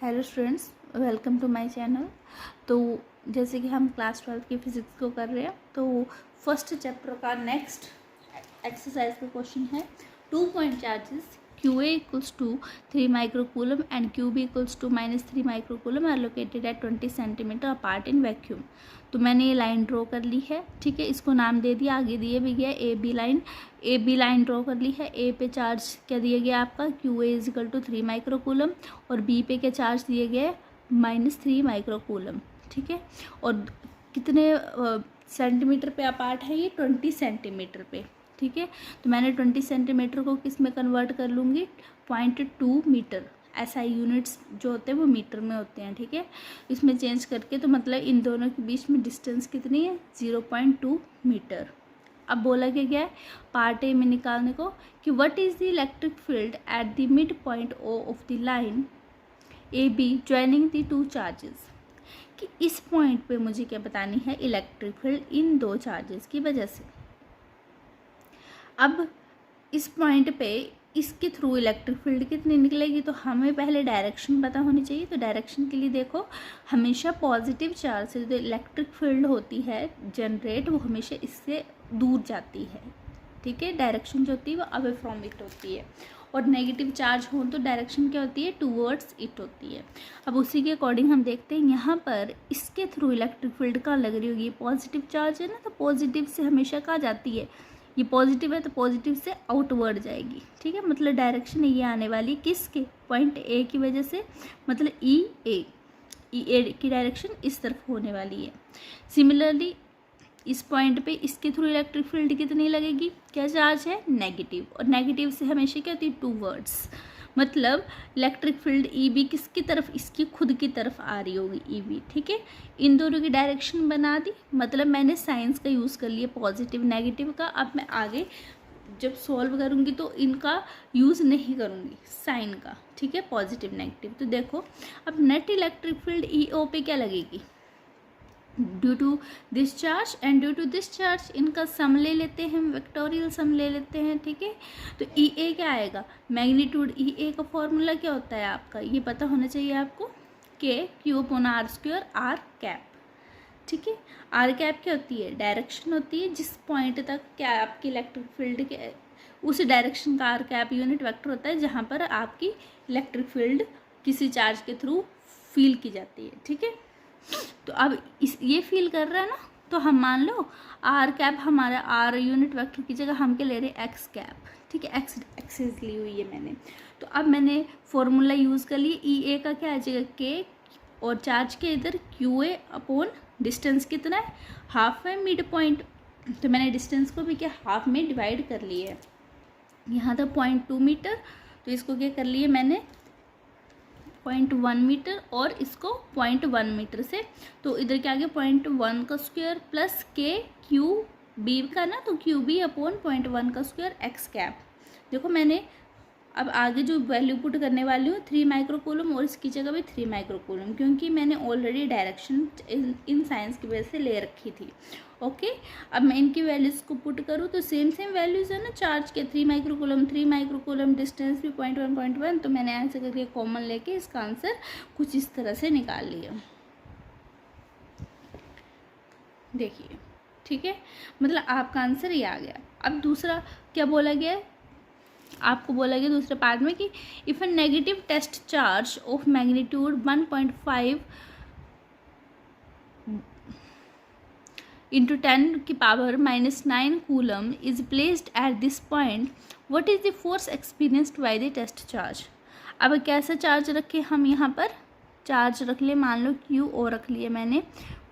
Hello students, welcome to my channel. तो जैसे कि हम क्लास 12 की फिजिक्स को कर रहे हैं, तो फर्स्ट चैप्टर का नेक्स्ट एक्सरसाइज का क्वेश्चन है 2 point charges QA equals to 3 microcoulomb and QB equals to -3 microcoulomb are located at 20 centimetre apart in vacuum. तो मैंने ये लाइन ड्रॉ कर ली है, ठीक है। इसको नाम दे दिया, आगे दिए भी गया ए बी लाइन ड्रॉ कर ली है। ए पे चार्ज क्या दिया गया आपका QA इजिकल टू 3 माइक्रोकूलम और बी पे क्या चार्ज दिए गए -3 माइक्रोकूलम, ठीक है। और कितने सेंटीमीटर पे अपार्ट है ये 20 सेंटीमीटर पे, ठीक है। तो मैंने 20 सेंटीमीटर को किस में कन्वर्ट कर लूँगी 0.2 मीटर। SI यूनिट्स जो होते हैं वो मीटर में होते हैं, ठीक है। इसमें चेंज करके तो मतलब इन दोनों के बीच में डिस्टेंस कितनी है 0.2 मीटर। अब बोला गया है पार्ट ए में निकालने को कि what is the electric field at the mid point O of the line AB joining the two charges. कि इस पॉइंट पे मुझे क्या बतानी है इलेक्ट्रिक फील्ड इन दो चार्जेस की वजह से। अब इस पॉइंट पे इसके थ्रू इलेक्ट्रिक फील्ड कितनी निकलेगी, तो हमें पहले डायरेक्शन पता होनी चाहिए। तो डायरेक्शन के लिए देखो, हमेशा पॉजिटिव चार्ज से जो इलेक्ट्रिक फील्ड होती है जनरेट, वो हमेशा इससे दूर जाती है, ठीक है। डायरेक्शन जो होती है वो अवे फ्रॉम इट होती है, और नेगेटिव चार्ज हो तो डायरेक्शन क्या होती है टूवर्ड्स इट होती है। अब उसी के अकॉर्डिंग हम देखते हैं यहाँ पर इसके थ्रू इलेक्ट्रिक फील्ड कहाँ लग रही होगी, पॉजिटिव चार्ज है ना, तो पॉजिटिव से हमेशा कहाँ जाती है, ये पॉजिटिव है तो पॉजिटिव से आउटवर्ड जाएगी, ठीक है। मतलब डायरेक्शन ये आने वाली किसके पॉइंट ए की वजह से, मतलब ई ए की डायरेक्शन इस तरफ होने वाली है। सिमिलरली इस पॉइंट पे इसके थ्रू इलेक्ट्रिक फील्ड कितनी लगेगी, क्या चार्ज है नेगेटिव, और नेगेटिव से हमेशा क्या होती है टूवर्ड्स। मतलब इलेक्ट्रिक फील्ड EB किसकी तरफ, इसकी खुद की तरफ आ रही होगी EB, ठीक है। इन दोनों की डायरेक्शन बना दी, मतलब मैंने साइंस का यूज़ कर लिया पॉजिटिव नेगेटिव का। अब मैं आगे जब सॉल्व करूँगी तो इनका यूज़ नहीं करूँगी साइन का, ठीक है, पॉजिटिव नेगेटिव। तो देखो अब नेट इलेक्ट्रिक फील्ड EO पे क्या लगेगी, due to this charge and due to this charge, इनका सम ले लेते हैं, वेक्टोरियल सम ले लेते हैं, ठीक है। तो EA क्या आएगा, मैग्नीट्यूड EA का फॉर्मूला क्या होता है आपका, ये पता होना चाहिए आपको, Q/r² r कैप, ठीक है। r कैप क्या होती है, डायरेक्शन होती है जिस पॉइंट तक क्या आपकी इलेक्ट्रिक फील्ड के उस डायरेक्शन का r कैप यूनिट वेक्टर होता है जहाँ पर आपकी इलेक्ट्रिक फील्ड किसी चार्ज के थ्रू फील की जाती है, ठीक है। तो अब ये फील कर रहा है ना, तो हम मान लो r कैप हमारा r यूनिट वेक्टर की जगह हम क्या ले रहे हैं x कैप, ठीक है, x एक्सिस ली हुई है मैंने। तो अब मैंने फॉर्मूला यूज़ कर लिए, EA का क्या आ जाएगा K, और चार्ज के इधर QA अपॉन डिस्टेंस कितना है हाफ है मिड पॉइंट, तो मैंने डिस्टेंस को भी क्या हाफ में डिवाइड कर लिया है। यहाँ था 0.2 मीटर, तो इसको क्या कर लिए मैंने 0.1 मीटर, और इसको 0.1 मीटर से, तो इधर क्या आ गया 0.1 का स्क्वायर प्लस QB का ना, तो QB अपॉन 0.1 का स्क्वायर x कैप। देखो मैंने अब आगे जो वैल्यू पुट करने वाली हूँ 3 माइक्रोकूलम, और इसकी जगह भी 3 माइक्रोकूलम, क्योंकि मैंने ऑलरेडी डायरेक्शन इन साइंस की वजह से ले रखी थी, ओके। अब मैं इनकी वैल्यूज़ को पुट करूँ तो सेम वैल्यूज़ है ना, चार्ज के 3 माइक्रोकूलम, डिस्टेंस भी 0.1, तो मैंने ऐसे करके कॉमन लेके इसका आंसर कुछ इस तरह से निकाल लिया, देखिए, ठीक है। मतलब आपका आंसर ये आ गया। अब दूसरा क्या बोला गया है, आपको बोला गया दूसरे पार्ट में कि if a negative test charge of magnitude 1.5 into 10 की power -9 coulomb is placed at this point, what is the force experienced by the test charge. अब कैसा चार्ज रखे हम, यहाँ पर चार्ज रख ले, मान लो Q और रख लिया मैंने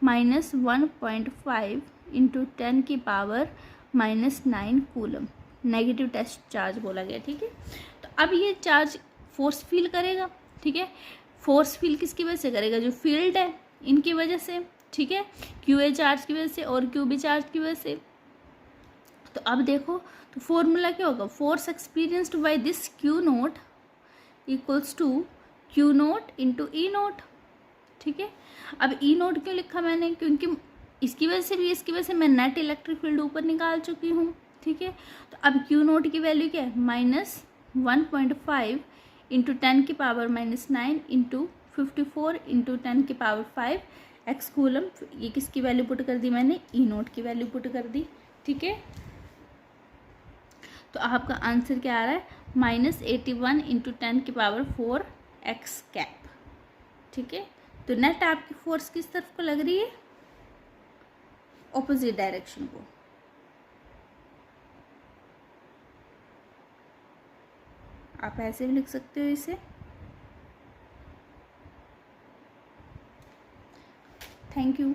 -1.5 इंटू 10 की power -9 coulomb, negative test charge बोला गया, ठीक है। तो अब ये चार्ज फोर्स फील करेगा, ठीक है। फोर्स फील किसकी वजह से करेगा, जो फील्ड है इनकी वजह से, ठीक है, QA चार्ज की वजह से और QB चार्ज की वजह से। तो अब देखो तो फॉर्मूला क्या होगा, force experienced by this Q0 equals to Q0 into E0, ठीक है। अब E0 क्यों लिखा मैंने, क्योंकि इसकी वजह से भी इसकी वजह से मैं नेट इलेक्ट्रिक फील्ड ऊपर निकाल चुकी हूँ, ठीक है। तो अब Q0 की वैल्यू क्या है -1.5 इंटू 10 की power -9 into 54 into 10⁵ x coulomb. ये किसकी वैल्यू पुट कर दी मैंने, ई नोट की वैल्यू पुट कर दी। ठीक है, तो आपका आंसर क्या आ रहा है, -81 इंटू 10⁴ एक्स कैप। ठीक है, तो नेट आपकी फोर्स किस तरफ को लग रही है, ऑपोजिट डायरेक्शन को। आप ऐसे भी लिख सकते हो इसे। Thank you.